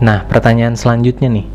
Nah, pertanyaan selanjutnya nih,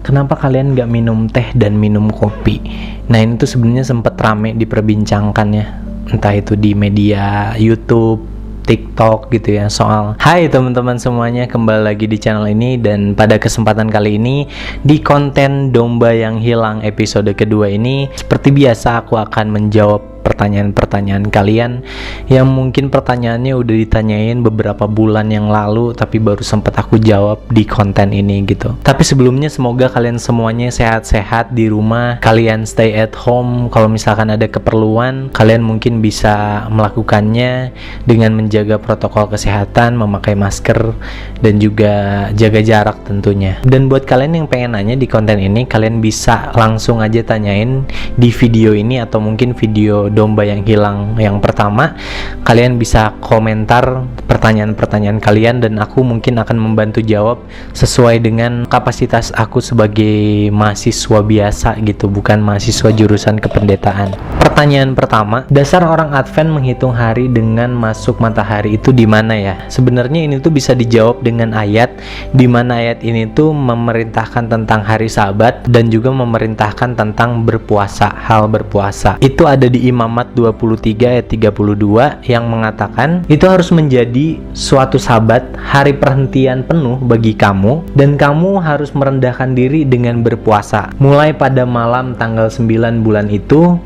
kenapa kalian nggak minum teh dan minum kopi? Nah, ini tuh sebenarnya sempat rame diperbincangkan ya, entah itu di media YouTube, TikTok gitu ya, soal hai teman-teman semuanya, kembali lagi di channel ini. Dan pada kesempatan kali ini di konten Domba yang Hilang episode kedua ini, seperti biasa aku akan menjawab pertanyaan-pertanyaan kalian yang mungkin pertanyaannya udah ditanyain beberapa bulan yang lalu tapi baru sempat aku jawab di konten ini gitu. Tapi sebelumnya semoga kalian semuanya sehat-sehat di rumah, kalian stay at home. Kalau misalkan ada keperluan, kalian mungkin bisa melakukannya dengan menjaga protokol kesehatan, memakai masker, dan juga jaga jarak tentunya. Dan buat kalian yang pengen nanya di konten ini, kalian bisa langsung aja tanyain di video ini atau mungkin video Domba yang Hilang yang pertama. Kalian bisa komentar pertanyaan-pertanyaan kalian dan aku mungkin akan membantu jawab sesuai dengan kapasitas aku sebagai mahasiswa biasa gitu, bukan mahasiswa jurusan kependetaan. Pertanyaan pertama, dasar orang Advent menghitung hari dengan masuk matahari itu di mana ya? Sebenarnya ini tuh bisa dijawab dengan ayat, di mana ayat ini tuh memerintahkan tentang hari Sabat dan juga memerintahkan tentang berpuasa, hal berpuasa. Itu ada di Imamat 23 ayat 32 yang mengatakan itu harus menjadi suatu Sabat, hari perhentian penuh bagi kamu, dan kamu harus merendahkan diri dengan berpuasa mulai pada malam tanggal 9 bulan itu,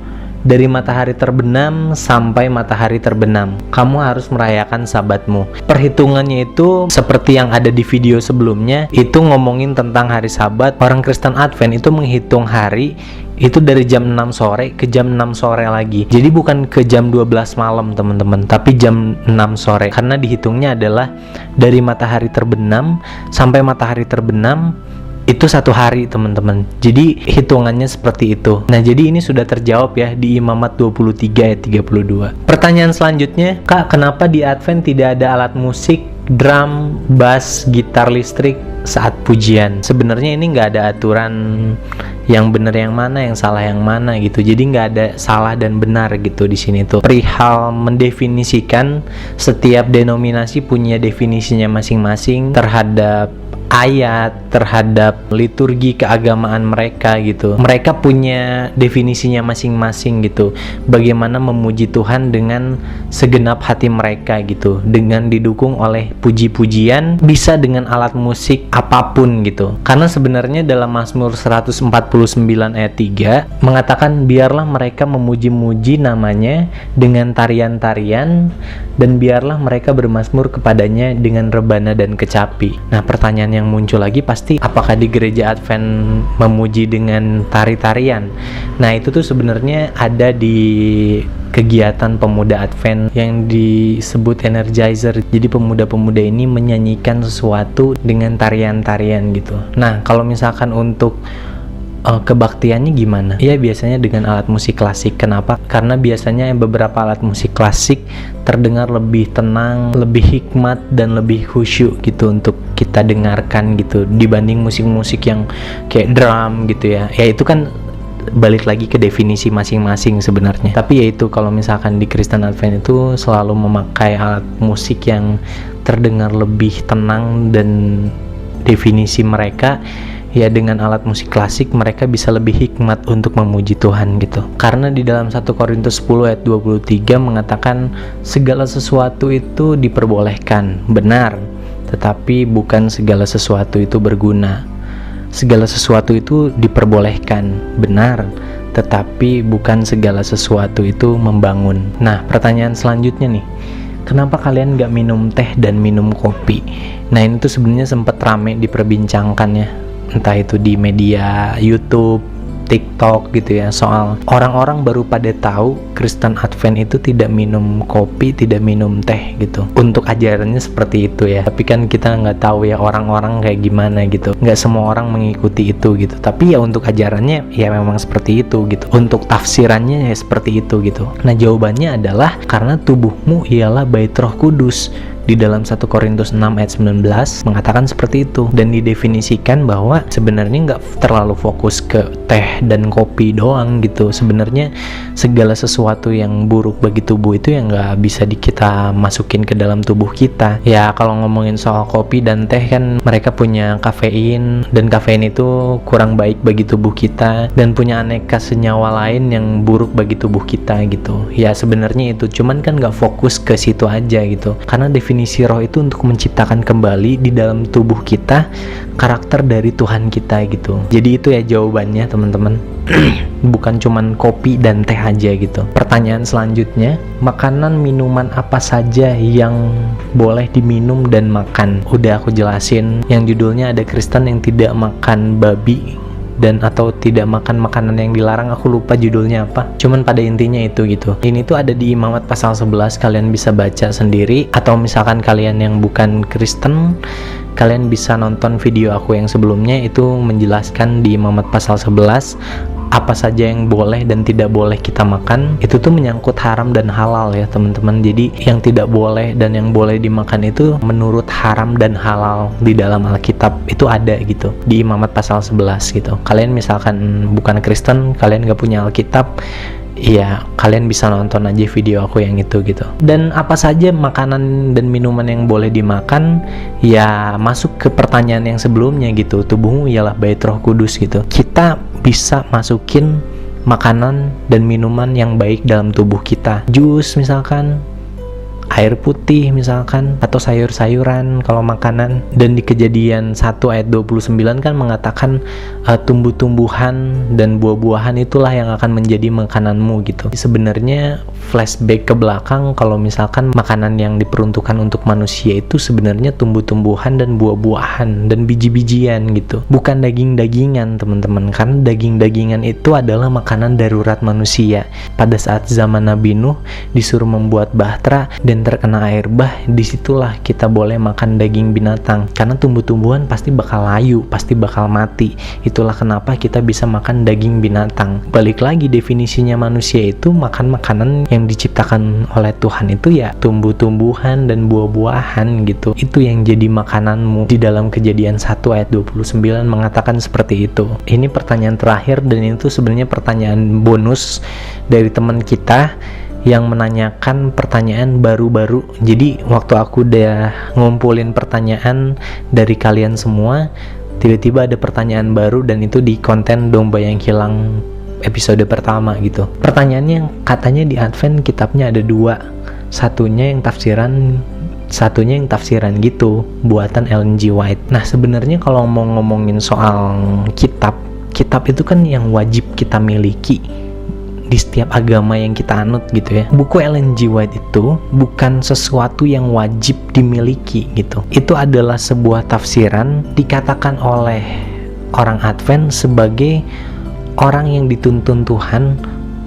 dari matahari terbenam sampai matahari terbenam. Kamu harus merayakan Sabatmu. Perhitungannya itu seperti yang ada di video sebelumnya, itu ngomongin tentang hari Sabat. Orang Kristen Advent itu menghitung hari itu dari jam 6 sore ke jam 6 sore lagi. Jadi bukan ke jam 12 malam teman-teman, tapi jam 6 sore. Karena dihitungnya adalah dari matahari terbenam sampai matahari terbenam, itu satu hari teman-teman. Jadi hitungannya seperti itu. Nah, jadi ini sudah terjawab ya di Imamat 23 ayat 32. Pertanyaan selanjutnya, Kak, kenapa di Advent tidak ada alat musik, drum, bass, gitar listrik saat pujian? Sebenarnya ini nggak ada aturan yang benar yang mana, yang salah yang mana gitu. Jadi nggak ada salah dan benar gitu di sini tuh. Perihal mendefinisikan, setiap denominasi punya definisinya masing-masing terhadap ayat, terhadap liturgi keagamaan mereka gitu. Mereka punya definisinya masing-masing gitu. Bagaimana memuji Tuhan dengan segenap hati mereka gitu, dengan didukung oleh puji-pujian, bisa dengan alat musik apapun gitu. Karena sebenarnya dalam Mazmur 149 ayat 3 mengatakan, biarlah mereka memuji-muji namanya dengan tarian-tarian, dan biarlah mereka bermazmur kepadanya dengan rebana dan kecapi. Nah, pertanyaan yang muncul lagi pasti, apakah di gereja Advent memuji dengan tari-tarian? Nah, itu tuh sebenarnya ada di kegiatan pemuda Advent yang disebut Energizer. Jadi pemuda-pemuda ini menyanyikan sesuatu dengan tarian-tarian gitu. Nah, kalau misalkan untuk kebaktiannya gimana? Ya biasanya dengan alat musik klasik. Kenapa? Karena biasanya beberapa alat musik klasik terdengar lebih tenang, lebih hikmat, dan lebih khusyuk gitu untuk kita dengarkan gitu, dibanding musik-musik yang kayak drum gitu ya. Ya itu kan balik lagi ke definisi masing-masing sebenarnya. Tapi ya itu, kalau misalkan di Kristen Advent itu selalu memakai alat musik yang terdengar lebih tenang, dan definisi mereka ya dengan alat musik klasik mereka bisa lebih hikmat untuk memuji Tuhan gitu. Karena di dalam 1 Korintus 10 ayat 23 mengatakan segala sesuatu itu diperbolehkan, benar, tetapi bukan segala sesuatu itu berguna. Segala sesuatu itu diperbolehkan, benar, tetapi bukan segala sesuatu itu membangun. Nah, pertanyaan selanjutnya nih, kenapa kalian nggak minum teh dan minum kopi? Nah, ini tuh sebenarnya sempat rame diperbincangkan ya, entah itu di media YouTube, TikTok gitu ya, soal orang-orang baru pada tahu Kristen Advent itu tidak minum kopi, tidak minum teh gitu. Untuk ajarannya seperti itu ya, tapi kan kita nggak tahu ya orang-orang kayak gimana gitu. Nggak semua orang mengikuti itu gitu, tapi ya untuk ajarannya ya memang seperti itu gitu. Untuk tafsirannya ya seperti itu gitu. Nah, jawabannya adalah karena tubuhmu ialah bait Roh Kudus di dalam 1 Korintus 6 ayat 19 mengatakan seperti itu, dan didefinisikan bahwa sebenarnya nggak terlalu fokus ke teh dan kopi doang gitu. Sebenarnya segala sesuatu yang buruk bagi tubuh itu yang nggak bisa kita masukin ke dalam tubuh kita. Ya kalau ngomongin soal kopi dan teh kan mereka punya kafein, dan kafein itu kurang baik bagi tubuh kita, dan punya aneka senyawa lain yang buruk bagi tubuh kita gitu. Ya sebenarnya itu, cuman kan nggak fokus ke situ aja gitu, karena definisi roh itu untuk menciptakan kembali di dalam tubuh kita karakter dari Tuhan kita gitu. Jadi itu ya jawabannya teman-teman. Bukan cuman kopi dan teh aja gitu. Pertanyaan selanjutnya, makanan minuman apa saja yang boleh diminum dan makan? Udah aku jelasin, yang judulnya ada Kristen yang tidak makan babi dan atau tidak makan makanan yang dilarang. Aku lupa judulnya apa, cuman pada intinya itu gitu. Ini tuh ada di Imamat pasal 11, kalian bisa baca sendiri, atau misalkan kalian yang bukan Kristen, kalian bisa nonton video aku yang sebelumnya, itu menjelaskan di Imamat pasal 11 apa saja yang boleh dan tidak boleh kita makan. Itu tuh menyangkut haram dan halal ya teman-teman. Jadi yang tidak boleh dan yang boleh dimakan itu menurut haram dan halal di dalam Alkitab itu ada gitu di Imamat pasal 11 gitu. Kalian misalkan bukan Kristen, kalian gak punya Alkitab, ya kalian bisa nonton aja video aku yang itu gitu. Dan apa saja makanan dan minuman yang boleh dimakan, ya masuk ke pertanyaan yang sebelumnya gitu, tubuhmu ialah bait Roh Kudus gitu. Kita bisa masukin makanan dan minuman yang baik dalam tubuh kita, jus misalkan, air putih misalkan, atau sayur-sayuran kalau makanan. Dan di Kejadian 1 ayat 29 kan mengatakan tumbuh-tumbuhan dan buah-buahan itulah yang akan menjadi makananmu gitu. Sebenarnya flashback ke belakang, kalau misalkan makanan yang diperuntukkan untuk manusia itu sebenarnya tumbuh-tumbuhan dan buah-buahan dan biji-bijian gitu, bukan daging-dagingan teman-teman. Karena daging-dagingan itu adalah makanan darurat manusia. Pada saat zaman Nabi Nuh disuruh membuat bahtera dan terkena air bah, disitulah kita boleh makan daging binatang, karena tumbuh-tumbuhan pasti bakal layu, pasti bakal mati. Itulah kenapa kita bisa makan daging binatang. Balik lagi, definisinya manusia itu makan makanan yang diciptakan oleh Tuhan itu ya tumbuh-tumbuhan dan buah-buahan gitu. Itu yang jadi makananmu. Di dalam Kejadian 1 ayat 29 mengatakan seperti itu. Ini pertanyaan terakhir, dan itu sebenarnya pertanyaan bonus dari teman kita yang menanyakan pertanyaan baru-baru. Jadi waktu aku udah ngumpulin pertanyaan dari kalian semua, tiba-tiba ada pertanyaan baru, dan itu di konten Domba yang Hilang episode pertama gitu. Pertanyaannya katanya di Advent kitabnya ada 2, satunya yang tafsiran gitu, buatan Ellen G. White. Nah sebenarnya kalau mau ngomongin soal kitab itu kan yang wajib kita miliki di setiap agama yang kita anut gitu ya. Buku Ellen G. White itu bukan sesuatu yang wajib dimiliki gitu. Itu adalah sebuah tafsiran, dikatakan oleh orang Advent sebagai orang yang dituntun Tuhan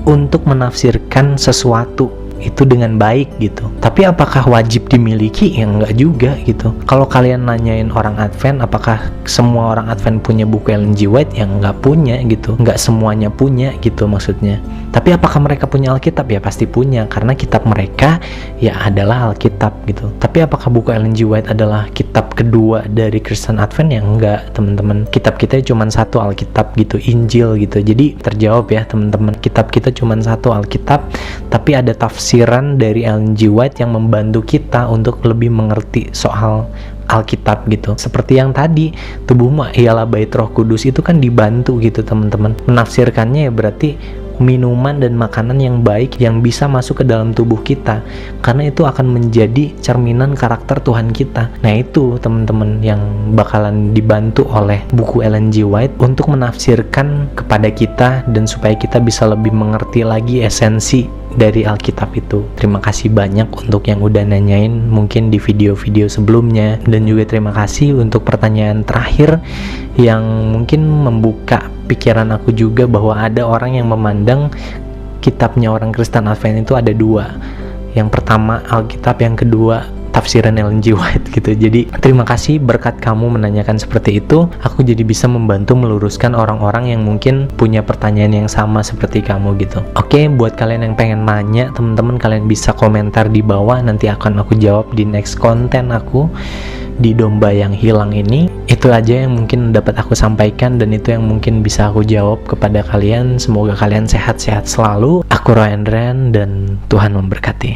untuk menafsirkan sesuatu itu dengan baik gitu. Tapi apakah wajib dimiliki? Ya enggak juga gitu. Kalau kalian nanyain orang Advent apakah semua orang Advent punya buku Ellen G. White, yang enggak punya gitu. Enggak semuanya punya gitu maksudnya. Tapi apakah mereka punya Alkitab? Ya pasti punya, karena kitab mereka ya adalah Alkitab gitu. Tapi apakah buku Ellen G. White adalah kitab kedua dari Kristen Advent? Ya enggak teman-teman. Kitab kita cuma satu Alkitab gitu, Injil gitu. Jadi terjawab ya teman-teman. Kitab kita cuma satu Alkitab, tapi ada tafsiran dari Ellen G. White yang membantu kita untuk lebih mengerti soal Alkitab gitu. Seperti yang tadi, tubuhmu ialah bait Roh Kudus, itu kan dibantu gitu teman-teman. Menafsirkannya ya berarti minuman dan makanan yang baik yang bisa masuk ke dalam tubuh kita, karena itu akan menjadi cerminan karakter Tuhan kita. Nah itu teman-teman yang bakalan dibantu oleh buku Ellen G. White untuk menafsirkan kepada kita, dan supaya kita bisa lebih mengerti lagi esensi dari Alkitab itu. Terima kasih banyak untuk yang udah nanyain mungkin di video-video sebelumnya, dan juga terima kasih untuk pertanyaan terakhir yang mungkin membuka pikiran aku juga, bahwa ada orang yang memandang kitabnya orang Kristen Advent itu ada 2. Yang pertama Alkitab, yang kedua tafsiran Ellen G. White gitu. Jadi terima kasih, berkat kamu menanyakan seperti itu, aku jadi bisa membantu meluruskan orang-orang yang mungkin punya pertanyaan yang sama seperti kamu gitu. Oke, buat kalian yang pengen nanya, teman-teman kalian bisa komentar di bawah, nanti akan aku jawab di next konten aku di Domba yang Hilang ini. Itu aja yang mungkin dapat aku sampaikan dan itu yang mungkin bisa aku jawab kepada kalian. Semoga kalian sehat-sehat selalu. Aku Ryan Ren dan Tuhan memberkati.